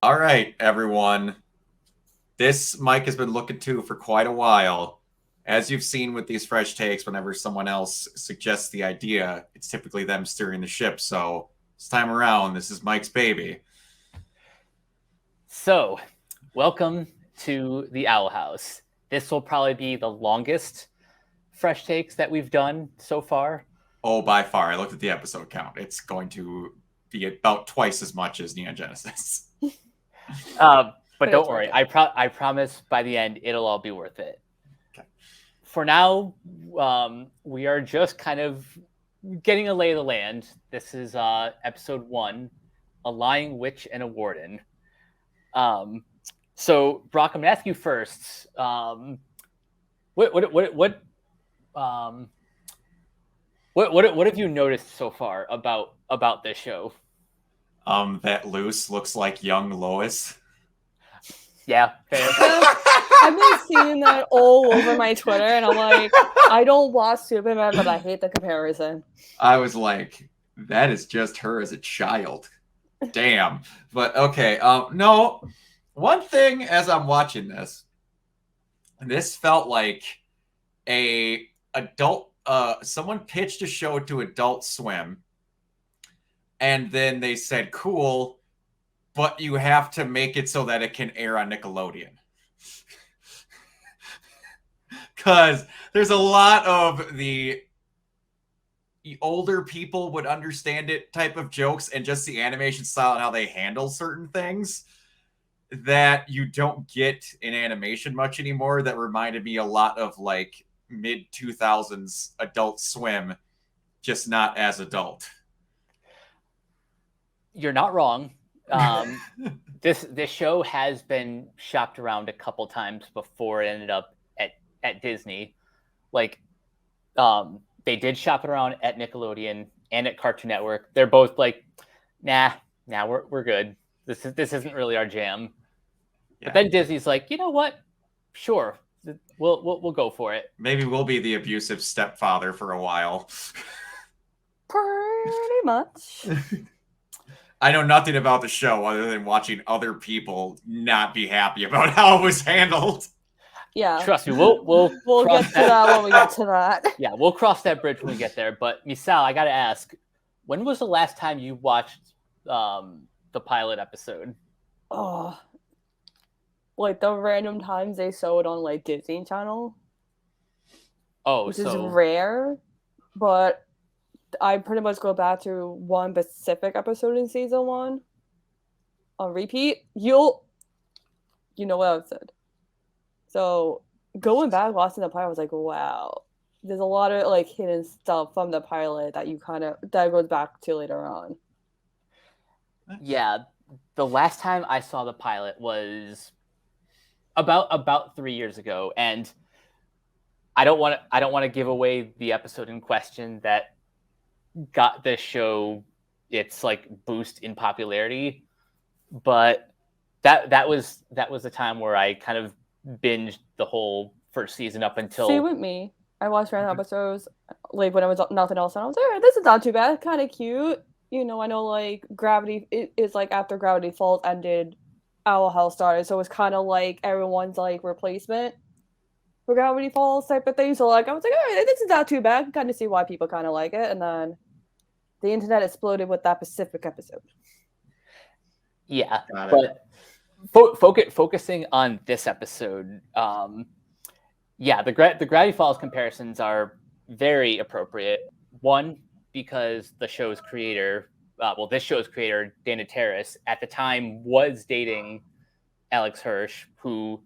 All right, everyone. This Mike has been looking to for quite a while. As you've seen with these fresh takes, whenever someone else suggests the idea, it's typically them steering the ship. So this time around, this is Mike's baby. So, welcome to the Owl House. This will probably be the longest fresh takes that we've done so far. Oh, by far. I looked at the episode count. It's going to be about twice as much as Neon Genesis. But don't worry. I promise by the end, it'll all be worth it. Okay. For now, we are just kind of getting a lay of the land. This is episode 1, A Lying Witch and a Warden. So, Brock, I'm going to ask you first. What have you noticed so far about this show? That Luce looks like young Lois. Yeah, fair. I've been seeing that all over my Twitter, and I'm like, I don't watch Superman, but I hate the comparison. I was like, that is just her as a child. Damn. But okay. No, one thing as I'm watching this felt like a adult. Someone pitched a show to Adult Swim, and then they said, "Cool, but you have to make it so that it can air on Nickelodeon." Because there's a lot of the older people would understand it type of jokes, and just the animation style and how they handle certain things that you don't get in animation much anymore. That reminded me a lot of like mid 2000s Adult Swim, just not as adult. You're not wrong. This show has been shopped around a couple times before it ended up at Disney. Like, they did shop it around at Nickelodeon and at Cartoon Network. They're both like, nah, we're good. This isn't really our jam. Yeah. But then Disney's like, you know what? Sure, we'll go for it. Maybe we'll be the abusive stepfather for a while. Pretty much. I know nothing about the show other than watching other people not be happy about how it was handled. Yeah. Trust me, we'll get to that when we get to that. Yeah, we'll cross that bridge when we get there. But Misal, I gotta ask, when was the last time you watched the pilot episode? Oh, like the random times they show it on like Disney Channel. Oh, which is rare, but I pretty much go back to one specific episode in season 1 on repeat. You know what I said. So going back watching the pilot, I was like, wow, there's a lot of like hidden stuff from the pilot that that goes back to later on. Yeah, the last time I saw the pilot was about 3 years ago, and I don't want to give away the episode in question that got this show its like boost in popularity, but that was the time where I kind of binged the whole first season up until. See, with me, I watched random episodes like when I was nothing else, and I was like, hey, this is not too bad, kind of cute. I know like Gravity is like after Gravity Falls ended, Owl House started, so it's kind of like everyone's like replacement for Gravity Falls type of thing. So like I was like, all right, this is not too bad. I can kind of see why people kind of like it, and then the internet exploded with that specific episode. Yeah, but focusing on this episode, yeah, the Gravity Falls comparisons are very appropriate. One, because the show's creator, this show's creator, Dana Terrace, at the time was dating Alex Hirsch, who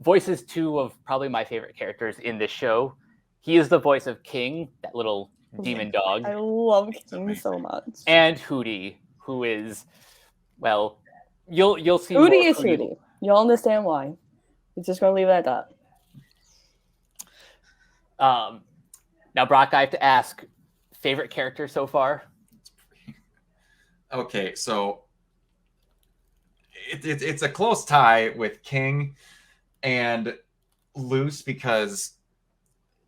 voices 2 of probably my favorite characters in this show. He is the voice of King, that little demon dog. I love King so much. And Hootie, who is, well, you'll see. Hootie is Hootie. You'll understand why. We're just gonna leave it at that. Now, Brock, I have to ask, favorite character so far? Okay, so it's a close tie with King and Luce because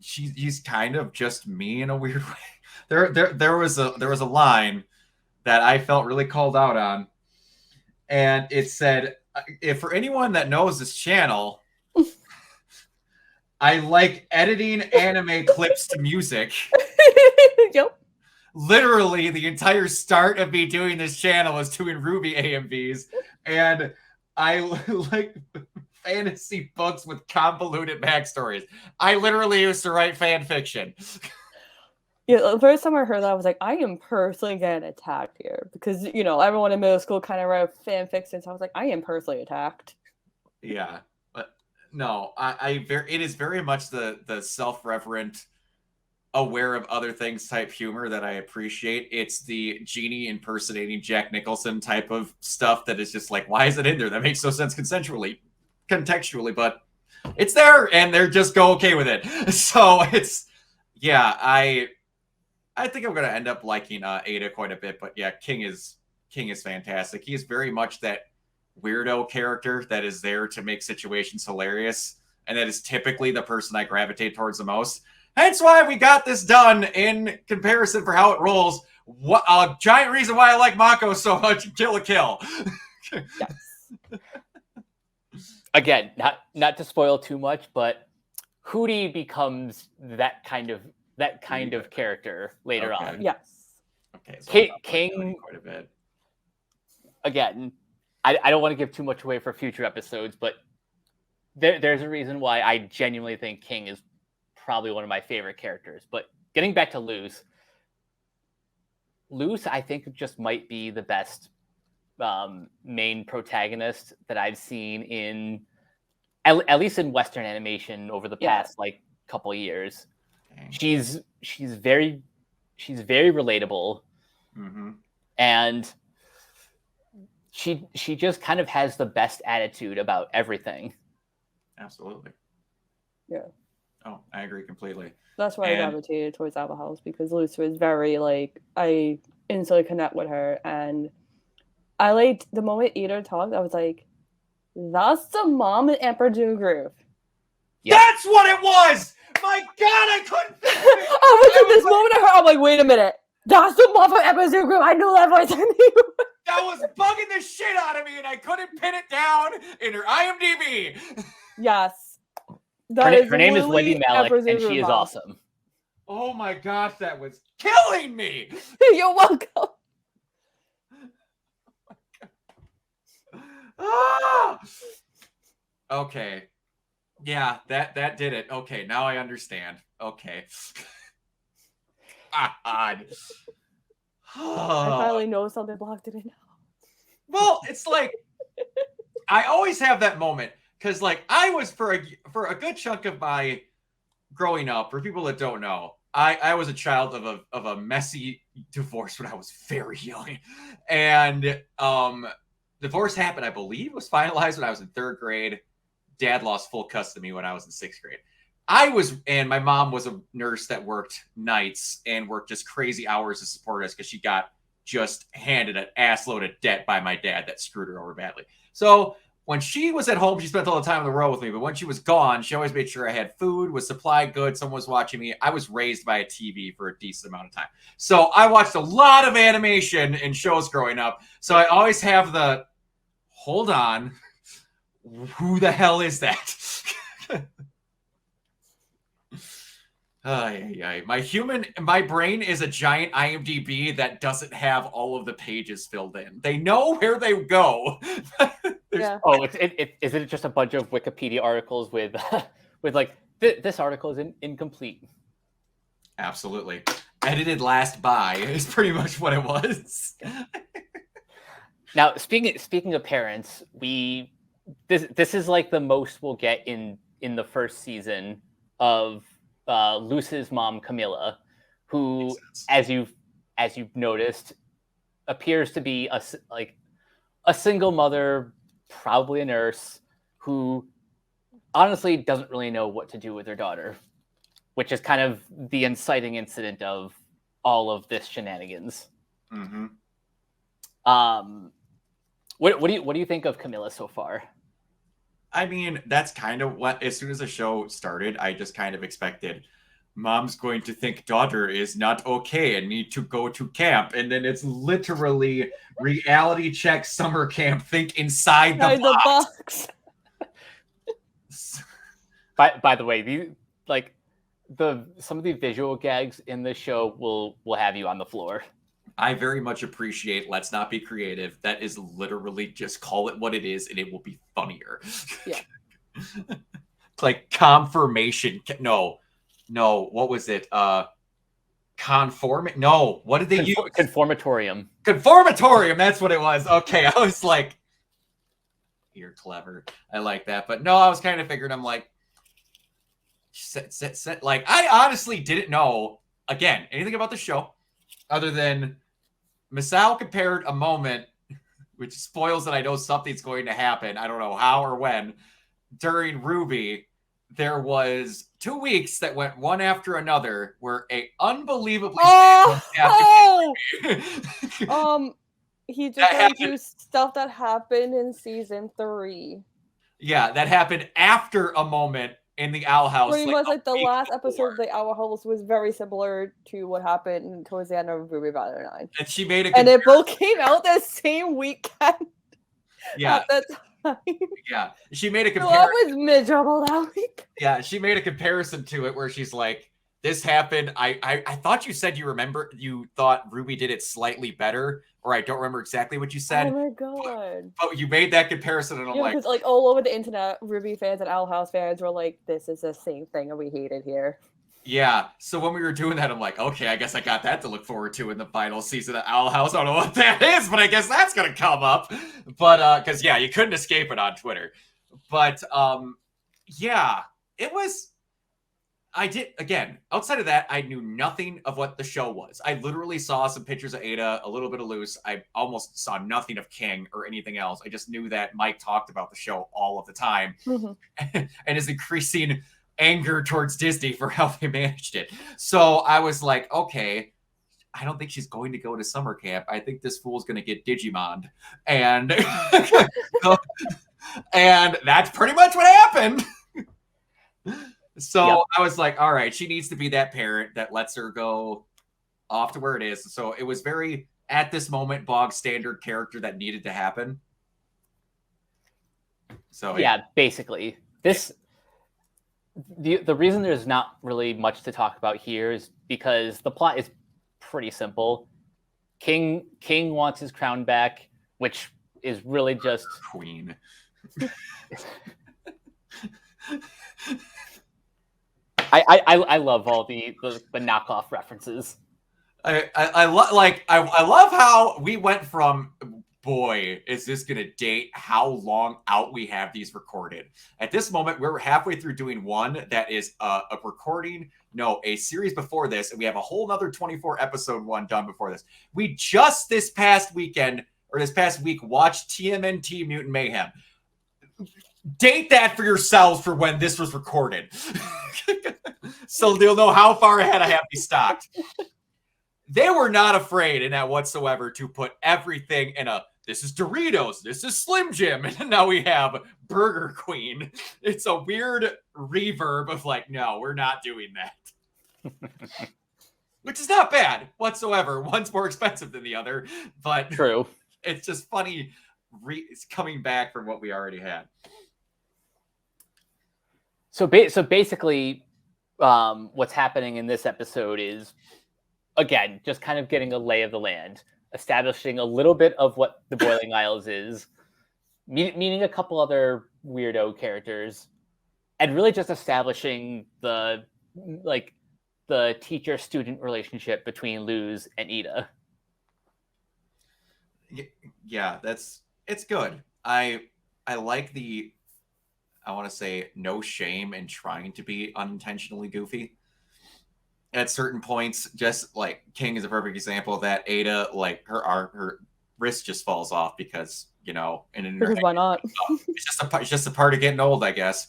he's kind of just me in a weird way. There was a line that I felt really called out on, and it said, if for anyone that knows this channel, I like editing anime clips to music. Yep. Literally, the entire start of me doing this channel was doing Ruby AMVs, and I like fantasy books with convoluted backstories. I literally used to write fan fiction. Yeah, the first time I heard that, I was like, I am personally getting attacked here. Because, you know, everyone in middle school kind of wrote fan fiction, so I was like, I am personally attacked. Yeah, but no, it is very much the self-reverent, aware of other things type humor that I appreciate. It's the genie impersonating Jack Nicholson type of stuff that is just like, why is it in there? That makes no sense contextually, but it's there, and they're just go okay with it. So it's, yeah, I think I'm gonna end up liking Ada quite a bit, but yeah, King is fantastic. He is very much that weirdo character that is there to make situations hilarious, and that is typically the person I gravitate towards the most. Hence why we got this done in comparison for how it rolls. What a giant reason why I like Mako so much in Kill la Kill. Yes. Again, not to spoil too much, but Hootie becomes that kind of character later on. Yes. Okay. So King quite a bit. Again, I don't want to give too much away for future episodes, but there's a reason why I genuinely think King is probably one of my favorite characters. But getting back to Luz, I think just might be the best main protagonist that I've seen in at least in Western animation over the past like couple years. Dang. She's very relatable, and she just kind of has the best attitude about everything. Absolutely. Yeah. Oh, I agree completely. That's why I gravitated towards Apple House, because Lucy was very like, I instantly connect with her, and I liked the moment Ida talked. I was like, that's the mom in Emperor Doom Groove. Yep. That's what it was. My God, I couldn't think of it. I was in this moment of her. I'm like, wait a minute. That's the mom from Emperor Doom Groove. I know that voice. I knew. That was bugging the shit out of me, and I couldn't pin it down in her IMDb. Yes. Her name is Wendy Malick, and she is awesome. Oh my gosh, that was killing me. You're welcome. Ah! Okay. Yeah, that did it. Okay, now I understand. Okay. I finally know something Block didn't know. Well, it's like I always have that moment because, like, I was for a good chunk of my growing up. For people that don't know, I was a child of a messy divorce when I was very young, and divorce happened. I believe was finalized when I was in 3rd grade. Dad lost full custody of me when I was in 6th grade. And my mom was a nurse that worked nights and worked just crazy hours to support us because she got just handed an assload of debt by my dad that screwed her over badly. So when she was at home, she spent all the time on the road with me. But when she was gone, she always made sure I had food, was supplied good, someone was watching me. I was raised by a TV for a decent amount of time. So I watched a lot of animation and shows growing up. So I always have the, hold on, who the hell is that? My brain is a giant IMDb that doesn't have all of the pages filled in. They know where they go. Yeah. Oh, is it just a bunch of Wikipedia articles with like this article is incomplete? Absolutely. Edited last by is pretty much what it was. Now, speaking of parents, this is like the most we'll get in the first season of Luz's mom, Camilla, who, as you've noticed, appears to be a single mother, probably a nurse, who honestly doesn't really know what to do with her daughter, which is kind of the inciting incident of all of this shenanigans. Mm-hmm. What do you think of Camilla so far? I mean, that's kind of what, as soon as the show started, I just kind of expected mom's going to think daughter is not okay and need to go to camp. And then it's literally reality check summer camp. Think inside the box. By the way, some of the visual gags in the show will have you on the floor. I very much appreciate let's not be creative. That is literally just call it what it is and it will be funnier. Yeah. Like confirmation. No, what was it? No, what did they use? Conformatorium. Conformatorium, that's what it was. Okay, I was like, you're clever. I like that. But no, I was kind of figuring, I'm like, like, I honestly didn't know, again, anything about the show other than Masao compared a moment, which spoils that I know something's going to happen. I don't know how or when. During RWBY, there was 2 weeks that went one after another where a unbelievably he just went through stuff that happened in season 3. Yeah, that happened after a moment in the Owl House. Pretty much like the last episode of the Owl House was very similar to what happened towards the end of RWBY Battle 9. And she made and it both came out the same weekend. Yeah. At that time. Yeah. She made a comparison. So I was miserable that week. Yeah, she made a comparison to it where she's like, this happened. I thought you said you thought RWBY did it slightly better, or I don't remember exactly what you said. Oh my god. But you made that comparison and I'm like, because like all over the internet, RWBY fans and Owl House fans were like, this is the same thing and we hate it here. Yeah, so when we were doing that, I'm like, okay, I guess I got that to look forward to in the final season of Owl House. I don't know what that is, but I guess that's gonna come up. But because yeah, you couldn't escape it on Twitter. But yeah, it was. I did again. Outside of that, I knew nothing of what the show was. I literally saw some pictures of Ada, a little bit of Luce. I almost saw nothing of King or anything else. I just knew that Mike talked about the show all of the time, and his increasing anger towards Disney for how they managed it. So I was like, okay, I don't think she's going to go to summer camp. I think this fool's going to get Digimoned. And and that's pretty much what happened. So yep. I was like, all right, she needs to be that parent that lets her go off to where it is. So it was very, at this moment, bog standard character that needed to happen. So yeah, basically. The reason there's not really much to talk about here is because the plot is pretty simple. King wants his crown back, which is really just Queen. I love all the knockoff references. I love how we went from, boy, is this going to date how long out we have these recorded. At this moment, we're halfway through doing one that is a series before this, and we have a whole nother 24 episode one done before this. We just this past week watched TMNT Mutant Mayhem. Date that for yourselves for when this was recorded. So you'll know how far ahead I have these stocked. They were not afraid in that whatsoever to put everything in this is Doritos, this is Slim Jim, and now we have Burger Queen. It's a weird reverb of like, no, we're not doing that. Which is not bad whatsoever. One's more expensive than the other, but true. It's just funny it's coming back from what we already had. So basically, what's happening in this episode is, again, just kind of getting a lay of the land, establishing a little bit of what the Boiling Isles is, meeting a couple other weirdo characters, and really just establishing the teacher-student relationship between Luz and Ida. Yeah, it's good. I like the, I want to say, no shame in trying to be unintentionally goofy. At certain points, just like King is a perfect example of that. Ada, like her wrist just falls off because, because why not? It's just a part of getting old, I guess.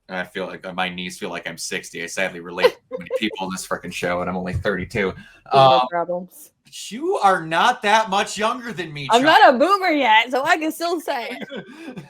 And I feel like my knees feel like I'm 60. I sadly relate to many people in this freaking show, and I'm only 32. No problems. You are not that much younger than me. I'm not a boomer yet, so I can still say it.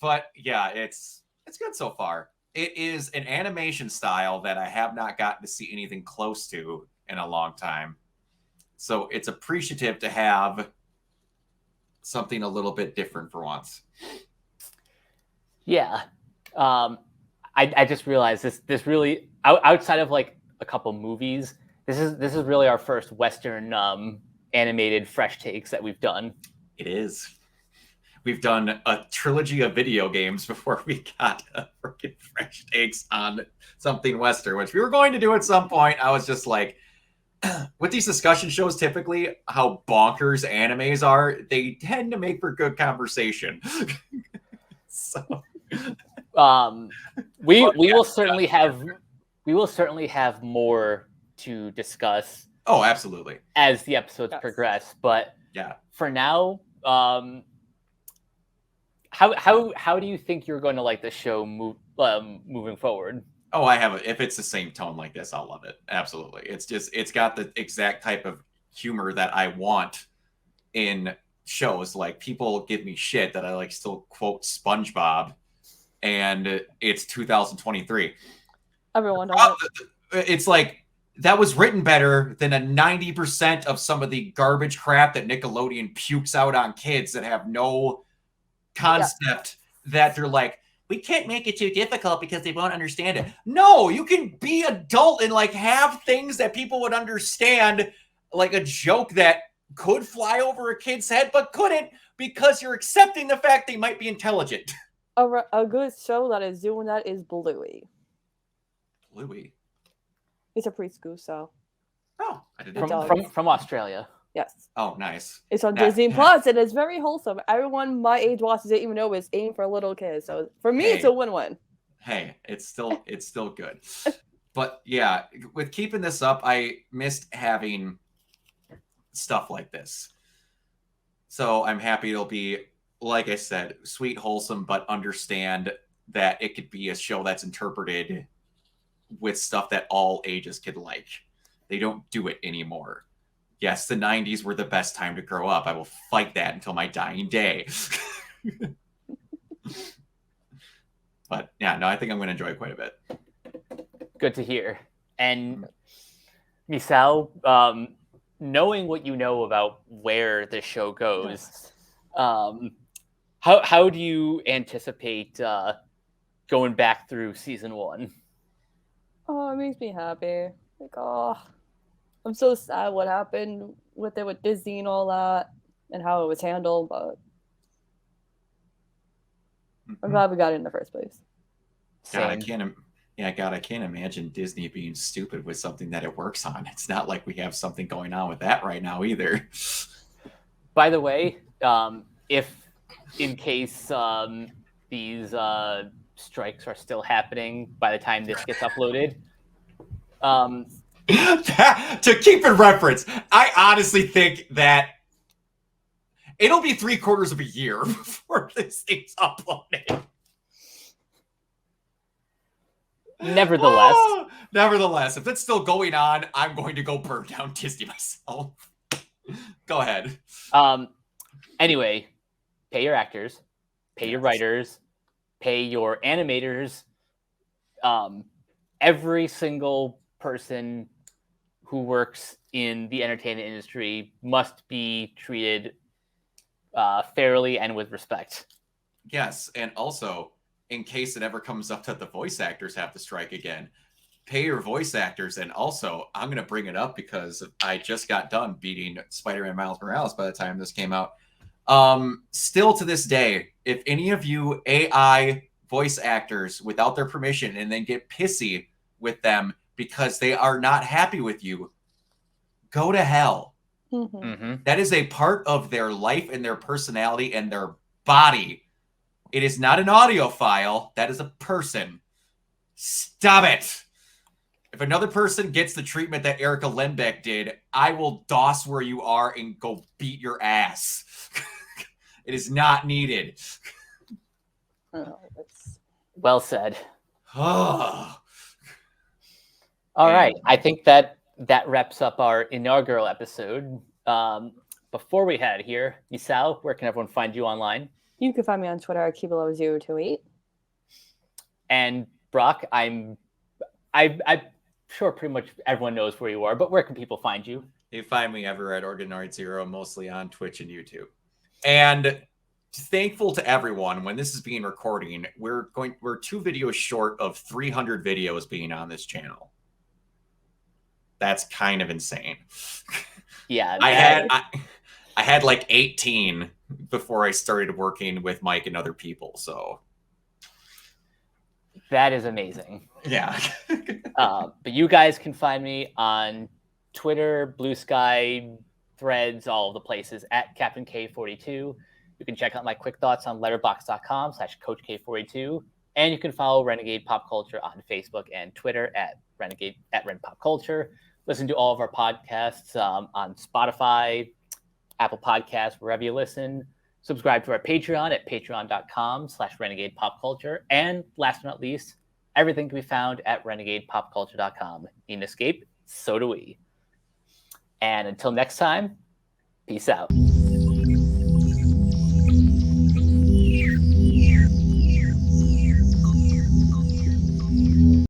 But yeah, it's good so far. it is an animation style that I have not gotten to see anything close to in a long time. So it's appreciative to have something a little bit different for once. Yeah. I just realized this really outside of like a couple movies, this is really our first Western animated fresh takes that we've done. It is. We've done a trilogy of video games before we got a freaking fresh takes on something Western, which we were going to do at some point. I was just like, with these discussion shows, typically how bonkers animes are, they tend to make for good conversation. So, we will certainly have more to discuss. Oh, absolutely. As the episodes progress, but yeah, for now, how do you think you're going to like the show moving forward? Oh, I have if it's the same tone like this, I'll love it. Absolutely. It's got the exact type of humor that I want in shows. Like, people give me shit that I like still quote SpongeBob, and it's 2023. Everyone knows. It's like, that was written better than a 90% of some of the garbage crap that Nickelodeon pukes out on kids that have no concept, that they're like, we can't make it too difficult because they won't understand it. No, you can be adult and like have things that people would understand, like a joke that could fly over a kid's head but couldn't, because you're accepting the fact they might be intelligent. A good show that is doing that is Bluey. Bluey? It's a preschool show. Oh, I didn't know. From Australia. Yes. Oh, nice. It's on Disney Plus, and it's very wholesome. Everyone my age watches it, even though it's aimed for little kids. So for me, it's a win-win. Hey, it's still good. But yeah, with keeping this up, I missed having stuff like this. So I'm happy it'll be, like I said, sweet, wholesome, but understand that it could be a show that's interpreted with stuff that all ages could like. They don't do it anymore. Yes, the 90s were the best time to grow up. I will fight that until my dying day. But yeah, no, I think I'm going to enjoy it quite a bit. Good to hear. And Misal, knowing what you know about where the show goes, how do you anticipate going back through season 1? Oh, it makes me happy. Like, oh, I'm so sad what happened with it with Disney and all that, and how it was handled, but I'm glad we got it in the first place. God, I can't imagine Disney being stupid with something that it works on. It's not like we have something going on with that right now either. By the way, if in case these strikes are still happening by the time this gets uploaded, to keep in reference, I honestly think that it'll be 3/4 of a year before this thing's uploaded. Nevertheless, if it's still going on, I'm going to go burn down Disney myself. Go ahead. Anyway, pay your actors, pay your writers, pay your animators. Every single person who works in the entertainment industry must be treated fairly and with respect. Yes, and also, in case it ever comes up that the voice actors have to strike again, pay your voice actors. And also, I'm going to bring it up because I just got done beating Spider-Man Miles Morales by the time this came out. Still to this day, if any of you AI voice actors without their permission and then get pissy with them because they are not happy with you, go to hell. That is a part of their life and their personality and their body. It is not an audio file. That is a person. Stop it. If another person gets the treatment that Erica Lenbeck did, I will doss where you are and go beat your ass. It is not needed. Well said. All right. I think that wraps up our inaugural episode. Before we head here, Misal, where can everyone find you online? You can find me on Twitter at Kibalo028. And Brock, I'm sure pretty much everyone knows where you are, but where can people find you? You find me everywhere at Organoid Zero, mostly on Twitch and YouTube. And thankful to everyone. When this is being recording, we're 2 videos short of 300 videos being on this channel. That's kind of insane. Yeah, I had like 18 before I started working with Mike and other people. So that is amazing. Yeah. But you guys can find me on Twitter, Blue Sky, Threads, all of the places at Captain K42. You can check out my quick thoughts on letterboxd.com/Coach K42. And you can follow Renegade Pop Culture on Facebook and Twitter at Ren Pop Culture. Listen to all of our podcasts on Spotify, Apple Podcasts, wherever you listen. Subscribe to our Patreon at patreon.com/Renegade Pop Culture. And last but not least, everything can be found at renegadepopculture.com. Need an escape? So do we. And until next time, peace out.